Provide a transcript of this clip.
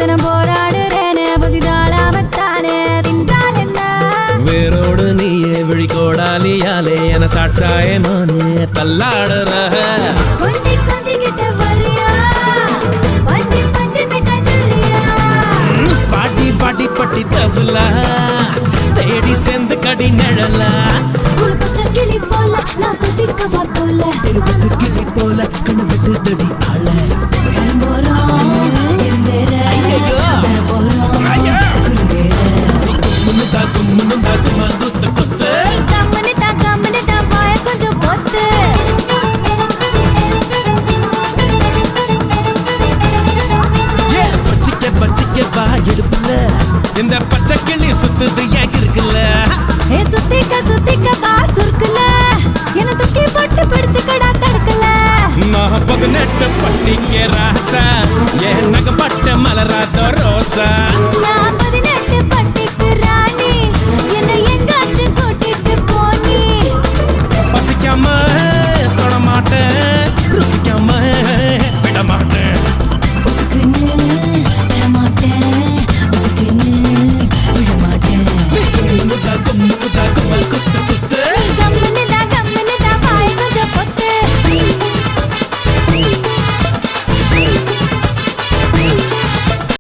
தினம் போராடுறேனே பசிதாளாமத்தானே தின்றால் என்ன வேரோடு நீயே விழிகோடாலியாலே என சாட்சாயமானே தள்ளாடுற கொஞ்சி கொஞ்சி கிட்ட வரியா பஞ்சு பஞ்சு மிட்டாய் தரியா பாட்டி பாட்டி பட்டி தவுலா தேடி சேர்ந்து கடி நிழலா ஒரு பச்சை கிளி போல நான் துதிக்கவா போல இருபது கிளி போல கணவட்டு தடி ஆள கரும்போறோம் எம்பேர கரும்போறோம் கும்முன்னு குத்து குத்து கம்மனு தான் வாய கொஞ்சம் பொத்து வச்சிக்க வா எடுப்புல இந்த பச்சை கிளி சுத்துது ஏன் இருக்குல்ல சுத்திக்க வா சுருக்குல என்ன தூக்கி போட்டு பிடிச்சு கடா தடுக்கல நான் 18 பட்டிக்க ராசா என் நகப்பட்ட மலராத ரோசா